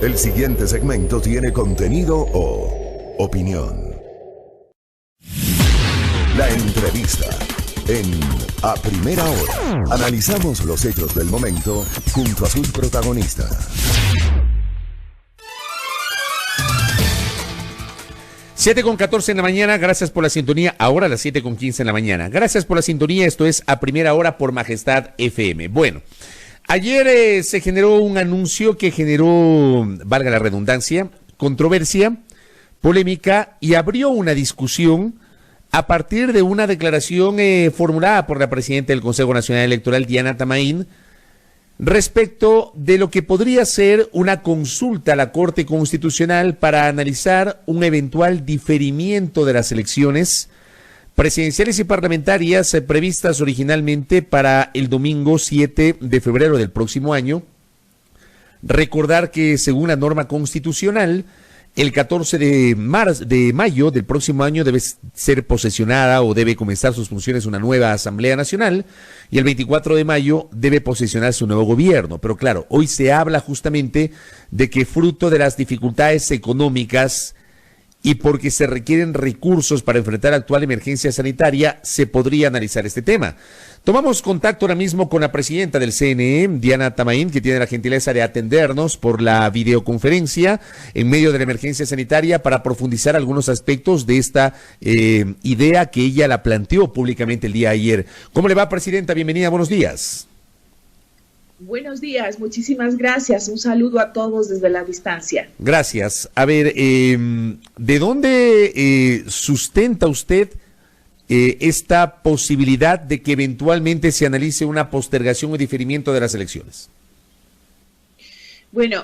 El siguiente segmento tiene contenido o opinión. La entrevista en A Primera Hora. Analizamos los hechos del momento junto a sus protagonistas. 7:14 en la mañana, gracias por la sintonía. Ahora a las 7:15 en la mañana. Gracias por la sintonía, esto es A Primera Hora por Majestad FM. Bueno, ayer se generó un anuncio que generó, valga la redundancia, controversia, polémica y abrió una discusión a partir de una declaración formulada por la presidenta del Consejo Nacional Electoral, Diana Tamain, respecto de lo que podría ser una consulta a la Corte Constitucional para analizar un eventual diferimiento de las elecciones presidenciales y parlamentarias previstas originalmente para el domingo 7 de febrero del próximo año. Recordar que según la norma constitucional, el 14 de mayo del próximo año debe ser posesionada o debe comenzar sus funciones una nueva Asamblea Nacional y el 24 de mayo debe posesionarse un nuevo gobierno. Pero claro, hoy se habla justamente de que fruto de las dificultades económicas y porque se requieren recursos para enfrentar la actual emergencia sanitaria, se podría analizar este tema. Tomamos contacto ahora mismo con la presidenta del CNE, Diana Tamain, que tiene la gentileza de atendernos por la videoconferencia en medio de la emergencia sanitaria para profundizar algunos aspectos de esta idea que ella la planteó públicamente el día de ayer. ¿Cómo le va, presidenta? Bienvenida, buenos días. Buenos días, muchísimas gracias. Un saludo a todos desde la distancia. Gracias. A ver, ¿de dónde sustenta usted esta posibilidad de que eventualmente se analice una postergación o diferimiento de las elecciones? Bueno,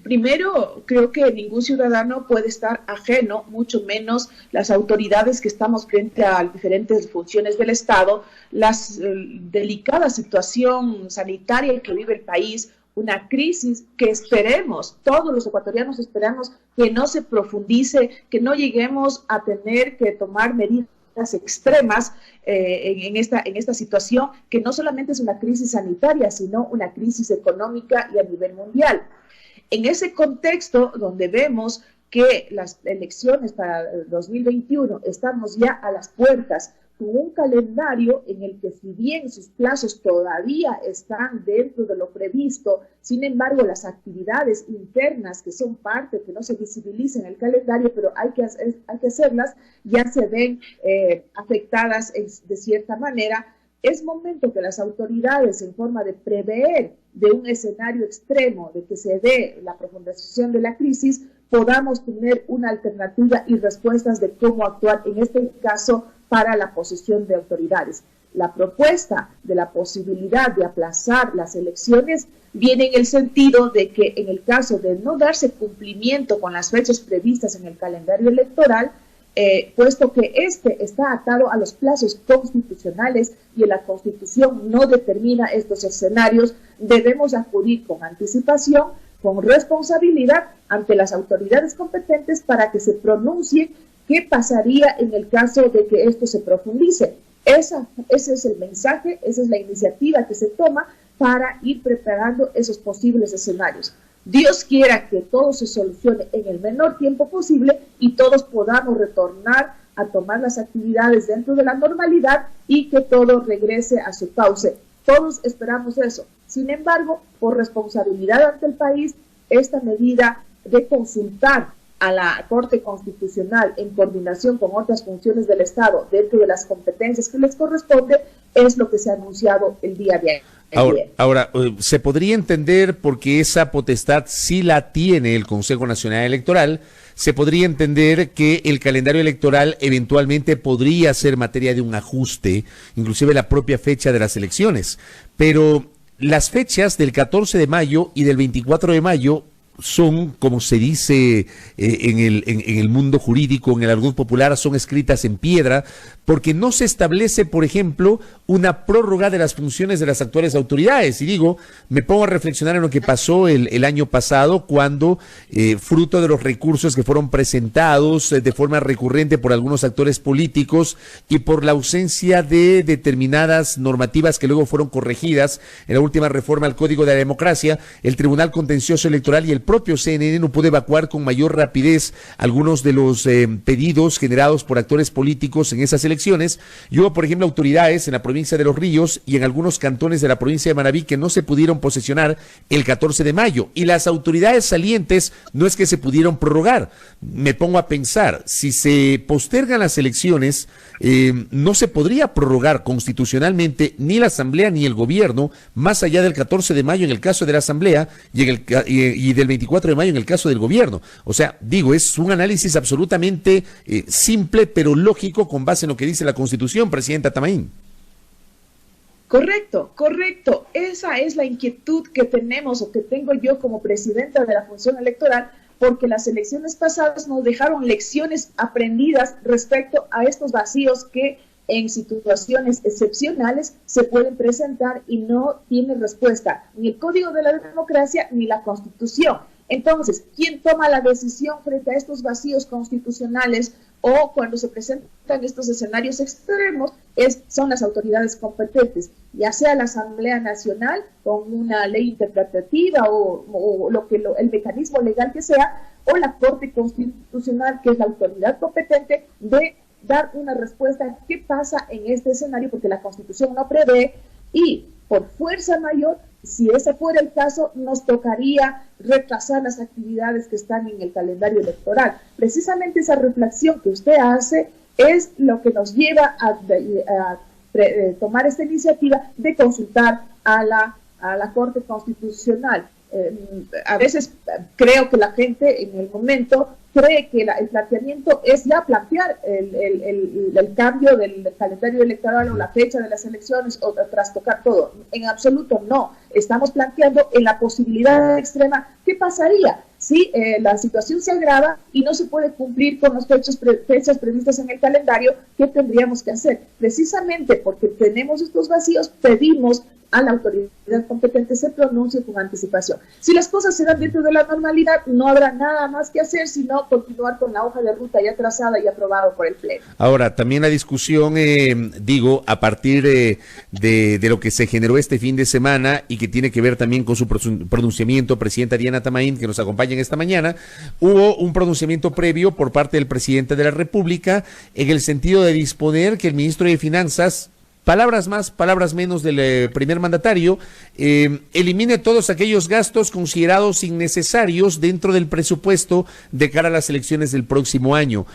primero creo que ningún ciudadano puede estar ajeno, mucho menos las autoridades que estamos frente a diferentes funciones del Estado, la delicada situación sanitaria que vive el país, una crisis que esperemos, todos los ecuatorianos esperamos que no se profundice, que no lleguemos a tener que tomar medidas extremas en esta situación, que no solamente es una crisis sanitaria, sino una crisis económica y a nivel mundial. En ese contexto, donde vemos que las elecciones para el 2021 estamos ya a las puertas, con un calendario en el que, si bien sus plazos todavía están dentro de lo previsto, sin embargo las actividades internas que son parte, que no se visibilizan en el calendario, pero hay que hacerlas, ya se ven afectadas de cierta manera. Es momento que las autoridades, en forma de prever de un escenario extremo, de que se dé la profundización de la crisis, podamos tener una alternativa y respuestas de cómo actuar en este caso para la posesión de autoridades. La propuesta de la posibilidad de aplazar las elecciones viene en el sentido de que en el caso de no darse cumplimiento con las fechas previstas en el calendario electoral, puesto que este está atado a los plazos constitucionales y la Constitución no determina estos escenarios, debemos acudir con anticipación, con responsabilidad ante las autoridades competentes para que se pronuncien qué pasaría en el caso de que esto se profundice. Ese es el mensaje, esa es la iniciativa que se toma para ir preparando esos posibles escenarios. Dios quiera que todo se solucione en el menor tiempo posible y todos podamos retornar a tomar las actividades dentro de la normalidad y que todo regrese a su cauce. Todos esperamos eso. Sin embargo, por responsabilidad ante el país, esta medida de consultar a la Corte Constitucional en coordinación con otras funciones del Estado dentro de las competencias que les corresponde es lo que se ha anunciado el día de ayer. Ahora, se podría entender, porque esa potestad sí la tiene el Consejo Nacional Electoral, se podría entender que el calendario electoral eventualmente podría ser materia de un ajuste, inclusive la propia fecha de las elecciones, pero las fechas del 14 de mayo y del 24 de mayo son, como se dice en el mundo jurídico, en el argot popular, son escritas en piedra, porque no se establece, por ejemplo, una prórroga de las funciones de las actuales autoridades. Y digo, me pongo a reflexionar en lo que pasó el año pasado, cuando, fruto de los recursos que fueron presentados de forma recurrente por algunos actores políticos y por la ausencia de determinadas normativas que luego fueron corregidas en la última reforma al Código de la Democracia, el Tribunal Contencioso Electoral y el propio CNN no pudo evacuar con mayor rapidez algunos de los pedidos generados por actores políticos en esas elecciones. Y hubo, por ejemplo, autoridades en la provincia de Los Ríos y en algunos cantones de la provincia de Manabí que no se pudieron posesionar el 14 de mayo. Y las autoridades salientes no es que se pudieron prorrogar. Me pongo a pensar, si se postergan las elecciones, no se podría prorrogar constitucionalmente ni la Asamblea ni el gobierno más allá del 14 de mayo en el caso de la Asamblea y del 24 de mayo en el caso del gobierno. O sea, digo, es un análisis absolutamente simple pero lógico con base en lo que dice la Constitución, presidenta Tamaín. Correcto, correcto. Esa es la inquietud que tenemos o que tengo yo como presidenta de la función electoral, porque las elecciones pasadas nos dejaron lecciones aprendidas respecto a estos vacíos que en situaciones excepcionales se pueden presentar y no tiene respuesta ni el Código de la Democracia ni la Constitución. Entonces, ¿quién toma la decisión frente a estos vacíos constitucionales o cuando se presentan estos escenarios extremos? Son las autoridades competentes, ya sea la Asamblea Nacional con una ley interpretativa o el mecanismo legal que sea, o la Corte Constitucional, que es la autoridad competente de dar una respuesta a qué pasa en este escenario, porque la Constitución no prevé y por fuerza mayor, si ese fuera el caso, nos tocaría retrasar las actividades que están en el calendario electoral. Precisamente esa reflexión que usted hace es lo que nos lleva a tomar esta iniciativa de consultar a la Corte Constitucional. A veces creo que la gente en el momento cree que el planteamiento es ya plantear el cambio del calendario electoral o la fecha de las elecciones o trastocar todo. En absoluto no. Estamos planteando en la posibilidad extrema, ¿qué pasaría si la situación se agrava y no se puede cumplir con las fechas previstas en el calendario? ¿Qué tendríamos que hacer? Precisamente porque tenemos estos vacíos, pedimos a la autoridad competente se pronuncie con anticipación. Si las cosas se dan dentro de la normalidad, no habrá nada más que hacer sino continuar con la hoja de ruta ya trazada y aprobado por el Pleno. Ahora, también la discusión, a partir de lo que se generó este fin de semana y que tiene que ver también con su pronunciamiento, presidenta Diana Tamaín, que nos acompaña en esta mañana, hubo un pronunciamiento previo por parte del presidente de la República en el sentido de disponer que el ministro de Finanzas, palabras más, palabras menos del primer mandatario, elimine todos aquellos gastos considerados innecesarios dentro del presupuesto de cara a las elecciones del próximo año.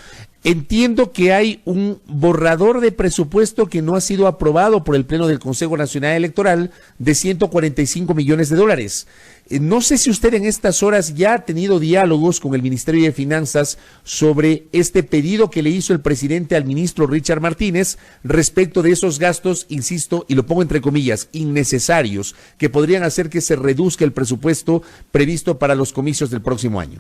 Entiendo que hay un borrador de presupuesto que no ha sido aprobado por el Pleno del Consejo Nacional Electoral de 145 millones de dólares. No sé si usted en estas horas ya ha tenido diálogos con el Ministerio de Finanzas sobre este pedido que le hizo el presidente al ministro Richard Martínez respecto de esos gastos, insisto, y lo pongo entre comillas, innecesarios, que podrían hacer que se reduzca el presupuesto previsto para los comicios del próximo año.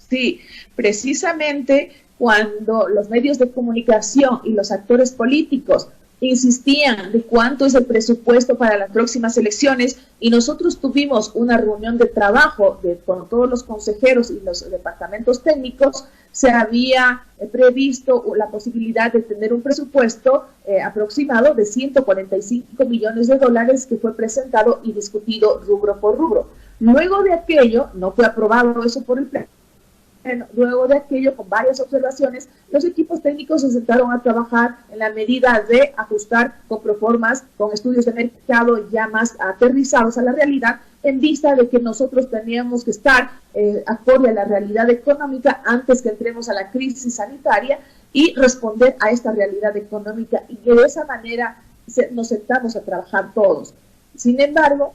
Sí, precisamente cuando los medios de comunicación y los actores políticos insistían de cuánto es el presupuesto para las próximas elecciones y nosotros tuvimos una reunión de trabajo con todos los consejeros y los departamentos técnicos, se había previsto la posibilidad de tener un presupuesto aproximado de 145 millones de dólares que fue presentado y discutido rubro por rubro. Luego de aquello, no fue aprobado eso por el Pleno. Luego de aquello, con varias observaciones, los equipos técnicos se sentaron a trabajar en la medida de ajustar con proformas, con estudios de mercado ya más aterrizados a la realidad, en vista de que nosotros teníamos que estar acorde a la realidad económica antes que entremos a la crisis sanitaria y responder a esta realidad económica, y que de esa manera nos sentamos a trabajar todos. Sin embargo,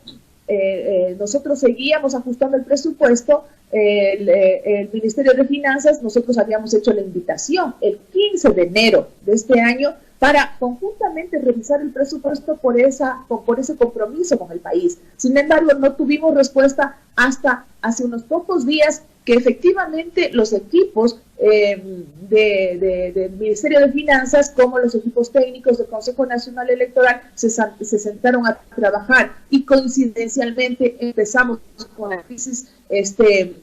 nosotros seguíamos ajustando el presupuesto. El Ministerio de Finanzas, nosotros habíamos hecho la invitación el 15 de enero de este año para conjuntamente revisar el presupuesto por ese compromiso con el país. Sin embargo, no tuvimos respuesta hasta hace unos pocos días que efectivamente los equipos del Ministerio de Finanzas, como los equipos técnicos del Consejo Nacional Electoral, se sentaron a trabajar y coincidencialmente empezamos con la crisis que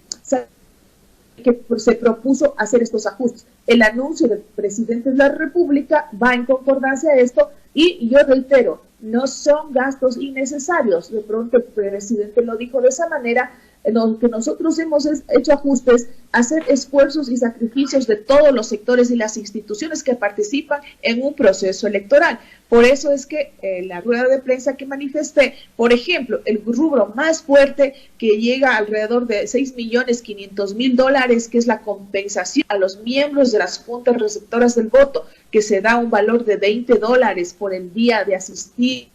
se propuso hacer estos ajustes. El anuncio del presidente de la República va en concordancia a esto y yo reitero, no son gastos innecesarios. De pronto el presidente lo dijo de esa manera, en lo que nosotros hemos hecho ajustes, hacer esfuerzos y sacrificios de todos los sectores y las instituciones que participan en un proceso electoral. Por eso es que la rueda de prensa que manifesté, por ejemplo, el rubro más fuerte que llega alrededor de $6.500.000, que es la compensación a los miembros de las juntas receptoras del voto, que se da un valor de $20 por el día de asistir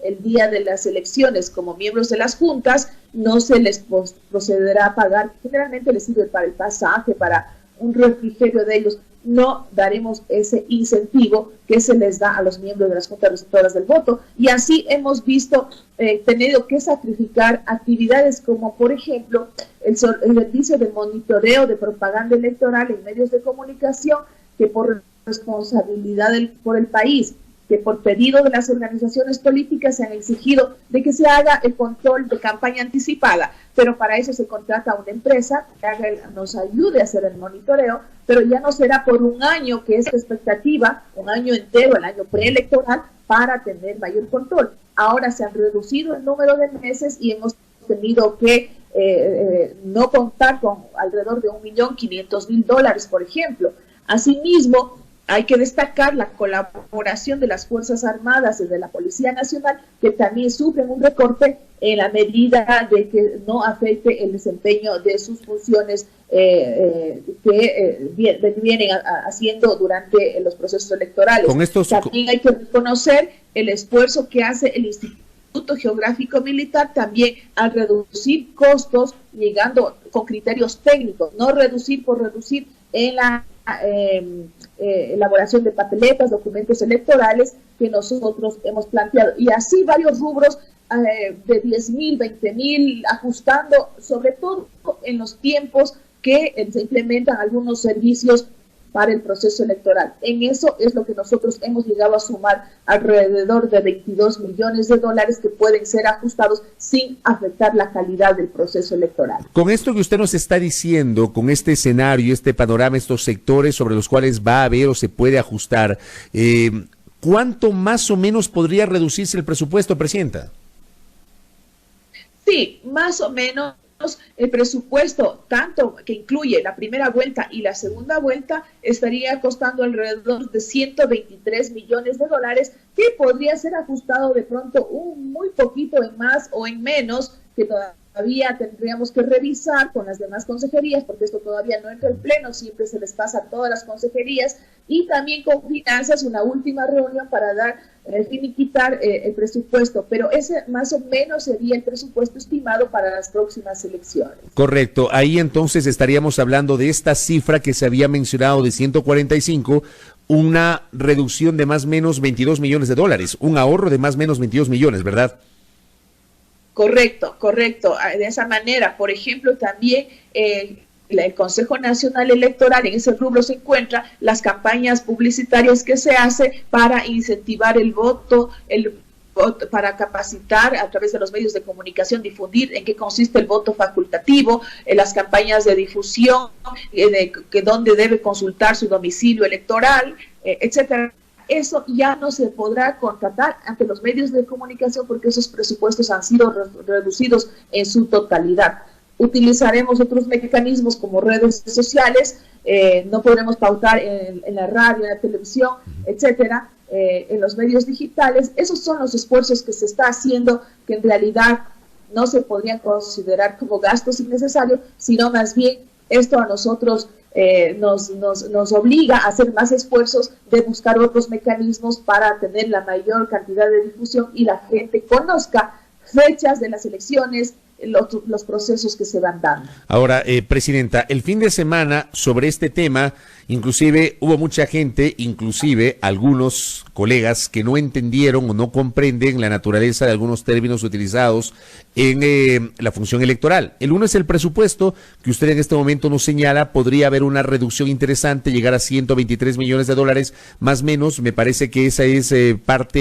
el día de las elecciones como miembros de las juntas, no se les procederá a pagar. Generalmente les sirve para el pasaje, para un refrigerio de ellos. No daremos ese incentivo que se les da a los miembros de las juntas receptoras del voto, y así hemos visto tenido que sacrificar actividades como, por ejemplo, el servicio de monitoreo de propaganda electoral en medios de comunicación, que por responsabilidad por el país, que por pedido de las organizaciones políticas se han exigido de que se haga el control de campaña anticipada, pero para eso se contrata a una empresa que nos ayude a hacer el monitoreo, pero ya no será por un año, que es la expectativa, un año entero, el año preelectoral, para tener mayor control. Ahora se han reducido el número de meses y hemos tenido que no contar con alrededor de $1.500.000, por ejemplo. Asimismo, hay que destacar la colaboración de las Fuerzas Armadas y de la Policía Nacional, que también sufren un recorte en la medida de que no afecte el desempeño de sus funciones que vienen haciendo durante los procesos electorales. También hay que reconocer el esfuerzo que hace el Instituto Geográfico Militar también al reducir costos, llegando con criterios técnicos, no reducir por reducir en la elaboración de papeletas, documentos electorales que nosotros hemos planteado, y así varios rubros de 10.000, 20.000, ajustando sobre todo en los tiempos que se implementan algunos servicios para el proceso electoral. En eso es lo que nosotros hemos llegado a sumar alrededor de $22 millones que pueden ser ajustados sin afectar la calidad del proceso electoral. Con esto que usted nos está diciendo, con este escenario, este panorama, estos sectores sobre los cuales va a haber o se puede ajustar, ¿cuánto más o menos podría reducirse el presupuesto, Presidenta? Sí, más o menos. El presupuesto, tanto que incluye la primera vuelta y la segunda vuelta, estaría costando alrededor de $123 millones, que podría ser ajustado de pronto un muy poquito en más o en menos, que todavía tendríamos que revisar con las demás consejerías, porque esto todavía no entra en pleno, siempre se les pasa a todas las consejerías, y también con finanzas una última reunión para dar finiquitar el presupuesto, pero ese más o menos sería el presupuesto estimado para las próximas elecciones. Correcto, ahí entonces estaríamos hablando de esta cifra que se había mencionado de 145, una reducción de más o menos $22 millones, un ahorro de más o menos 22 millones, ¿verdad? Correcto, de esa manera. Por ejemplo, también el Consejo Nacional Electoral, en ese rubro se encuentra las campañas publicitarias que se hace para incentivar el voto, para capacitar a través de los medios de comunicación, difundir en qué consiste el voto facultativo, las campañas de difusión, que dónde debe consultar su domicilio electoral, etcétera. Eso ya no se podrá contratar ante los medios de comunicación porque esos presupuestos han sido reducidos en su totalidad. Utilizaremos otros mecanismos como redes sociales, no podremos pautar en la radio, en la televisión, etcétera, en los medios digitales. Esos son los esfuerzos que se está haciendo, que en realidad no se podrían considerar como gastos innecesarios, sino más bien esto a nosotros nos obliga a hacer más esfuerzos de buscar otros mecanismos para tener la mayor cantidad de difusión y la gente conozca fechas de las elecciones, los procesos que se van dando. Ahora, Presidenta, el fin de semana sobre este tema, inclusive hubo mucha gente, inclusive algunos colegas que no entendieron o no comprenden la naturaleza de algunos términos utilizados en la función electoral. El uno es el presupuesto, que usted en este momento nos señala, podría haber una reducción interesante, llegar a $123 millones, más o menos. Me parece que esa es parte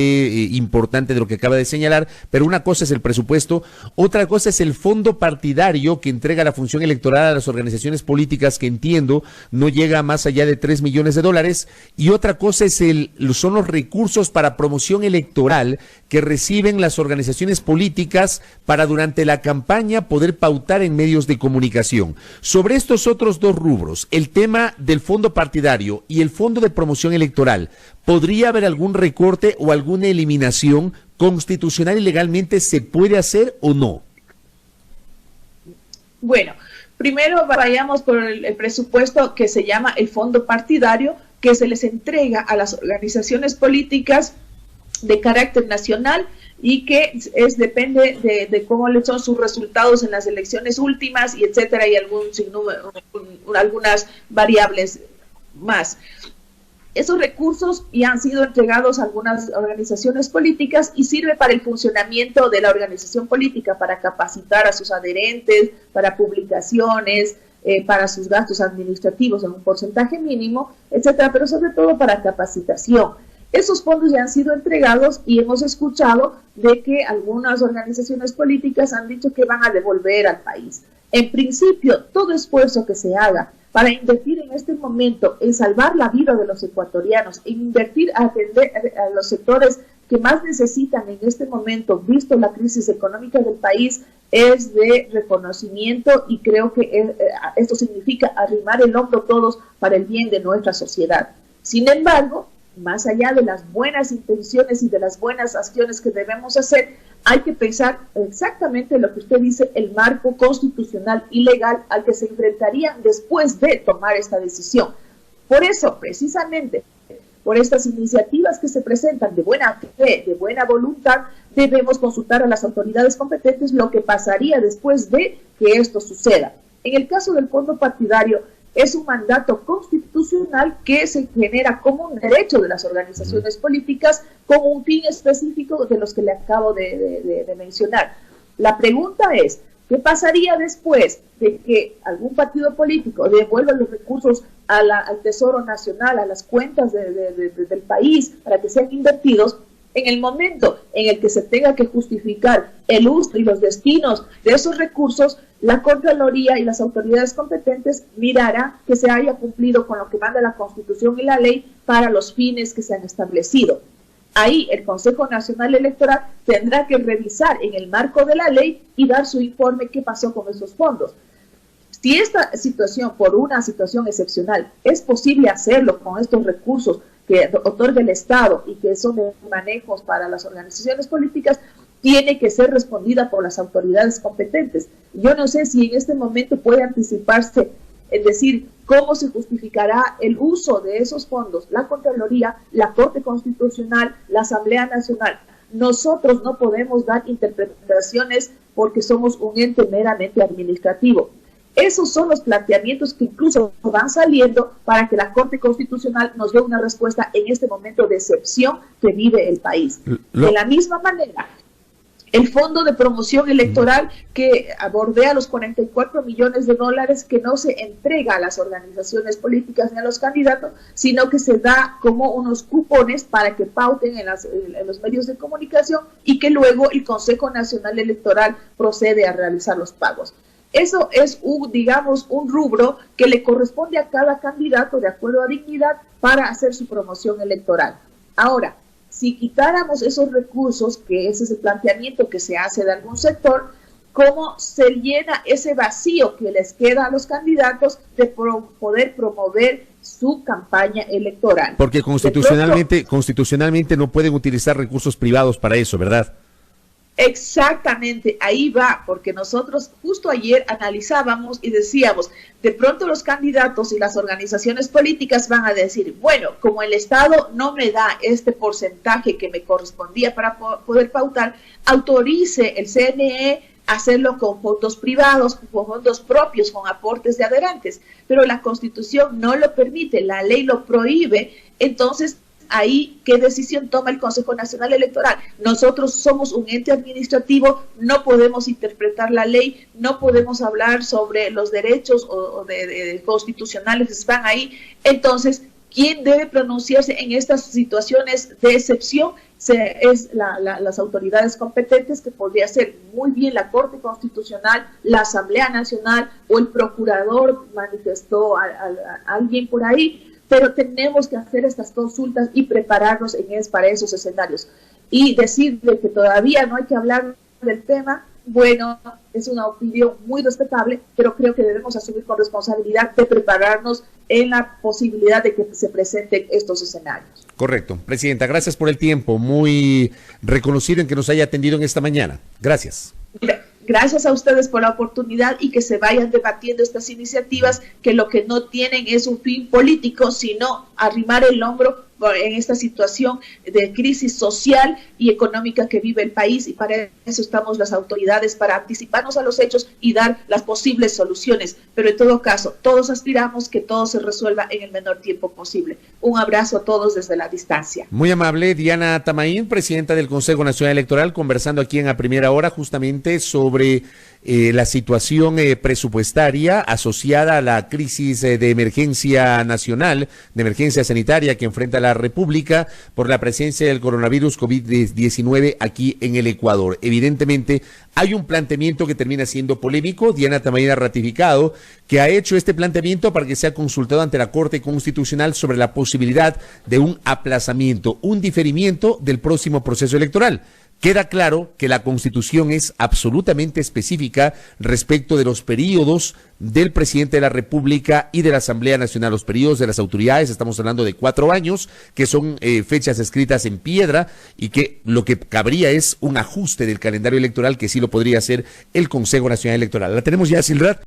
importante de lo que acaba de señalar, pero una cosa es el presupuesto, otra cosa es el del fondo partidario que entrega la función electoral a las organizaciones políticas, que entiendo no llega a más allá de $3 millones, y otra cosa son los recursos para promoción electoral que reciben las organizaciones políticas para durante la campaña poder pautar en medios de comunicación. Sobre estos otros dos rubros, el tema del fondo partidario y el fondo de promoción electoral, ¿podría haber algún recorte o alguna eliminación constitucional y legalmente? ¿Se puede hacer o no? Bueno, primero vayamos por el presupuesto que se llama el fondo partidario, que se les entrega a las organizaciones políticas de carácter nacional y que depende de cómo son sus resultados en las elecciones últimas y etcétera, y algunas variables más. Esos recursos ya han sido entregados a algunas organizaciones políticas y sirve para el funcionamiento de la organización política, para capacitar a sus adherentes, para publicaciones, para sus gastos administrativos en un porcentaje mínimo, etcétera, pero sobre todo para capacitación. Esos fondos ya han sido entregados y hemos escuchado de que algunas organizaciones políticas han dicho que van a devolver al país. En principio, todo esfuerzo que se haga para invertir en este momento en salvar la vida de los ecuatorianos, en invertir a atender a los sectores que más necesitan en este momento, visto la crisis económica del país, es de reconocimiento, y creo que esto significa arrimar el hombro todos para el bien de nuestra sociedad. Sin embargo, más allá de las buenas intenciones y de las buenas acciones que debemos hacer, hay que pensar exactamente lo que usted dice, el marco constitucional y legal al que se enfrentarían después de tomar esta decisión. Por eso, precisamente, por estas iniciativas que se presentan de buena fe, de buena voluntad, debemos consultar a las autoridades competentes lo que pasaría después de que esto suceda. En el caso del fondo partidario, es un mandato constitucional que se genera como un derecho de las organizaciones políticas con un fin específico de los que le acabo de mencionar. La pregunta es, ¿qué pasaría después de que algún partido político devuelva los recursos al Tesoro Nacional, a las cuentas del país para que sean invertidos? En el momento en el que se tenga que justificar el uso y los destinos de esos recursos, la Contraloría y las autoridades competentes mirarán que se haya cumplido con lo que manda la Constitución y la ley para los fines que se han establecido. Ahí el Consejo Nacional Electoral tendrá que revisar en el marco de la ley y dar su informe qué pasó con esos fondos. Si esta situación, por una situación excepcional, es posible hacerlo con estos recursos que otorga el Estado y que son de manejos para las organizaciones políticas, tiene que ser respondida por las autoridades competentes. Yo no sé si en este momento puede anticiparse, es decir, cómo se justificará el uso de esos fondos, la Contraloría, la Corte Constitucional, la Asamblea Nacional. Nosotros no podemos dar interpretaciones porque somos un ente meramente administrativo. Esos son los planteamientos que incluso van saliendo para que la Corte Constitucional nos dé una respuesta en este momento de excepción que vive el país. De la misma manera, el Fondo de Promoción Electoral, que bordea los $44 millones que no se entrega a las organizaciones políticas ni a los candidatos, sino que se da como unos cupones para que pauten en los medios de comunicación y que luego el Consejo Nacional Electoral procede a realizar los pagos. Eso es, digamos, un rubro que le corresponde a cada candidato de acuerdo a dignidad para hacer su promoción electoral. Ahora, si quitáramos esos recursos, que ese es el planteamiento que se hace de algún sector, ¿cómo se llena ese vacío que les queda a los candidatos de poder promover su campaña electoral? Porque constitucionalmente no pueden utilizar recursos privados para eso, ¿verdad? Exactamente, ahí va, porque nosotros justo ayer analizábamos y decíamos, de pronto los candidatos y las organizaciones políticas van a decir, bueno, como el Estado no me da este porcentaje que me correspondía para poder pautar, autorice el CNE a hacerlo con fondos privados, con fondos propios, con aportes de adherentes, pero la Constitución no lo permite, la ley lo prohíbe. Entonces ahí, ¿qué decisión toma el Consejo Nacional Electoral? Nosotros somos un ente administrativo, no podemos interpretar la ley, no podemos hablar sobre los derechos o de constitucionales que están ahí. Entonces, ¿Quién debe pronunciarse en estas situaciones de excepción? Las autoridades competentes, que podría ser muy bien la Corte Constitucional, la Asamblea Nacional o el procurador, manifestó a alguien por ahí, pero tenemos que hacer estas consultas y prepararnos para esos escenarios. Y decir de que todavía no hay que hablar del tema, bueno, es una opinión muy respetable, pero creo que debemos asumir con responsabilidad de prepararnos en la posibilidad de que se presenten estos escenarios. Correcto. Presidenta, gracias por el tiempo, muy reconocido en que nos haya atendido en esta mañana. Gracias. Gracias a ustedes por la oportunidad y que se vayan debatiendo estas iniciativas que lo que no tienen es un fin político, sino arrimar el hombro en esta situación de crisis social y económica que vive el país, y para eso estamos las autoridades, para anticiparnos a los hechos y dar las posibles soluciones. Pero en todo caso, todos aspiramos que todo se resuelva en el menor tiempo posible. Un abrazo a todos desde la distancia. Muy amable, Diana Tamaín, presidenta del Consejo Nacional Electoral, conversando aquí en A Primera Hora justamente sobre la situación presupuestaria asociada a la crisis de emergencia nacional, de emergencia sanitaria que enfrenta la República por la presencia del coronavirus COVID-19 aquí en el Ecuador. Evidentemente hay un planteamiento que termina siendo polémico. Diana Tamaín ha ratificado que ha hecho este planteamiento para que sea consultado ante la Corte Constitucional sobre la posibilidad de un aplazamiento, un diferimiento del próximo proceso electoral. Queda claro que la Constitución es absolutamente específica respecto de los periodos del presidente de la República y de la Asamblea Nacional. Los periodos de las autoridades, estamos hablando de 4 años, que son fechas escritas en piedra, y que lo que cabría es un ajuste del calendario electoral, que sí lo podría hacer el Consejo Nacional Electoral. La tenemos ya, Silrat.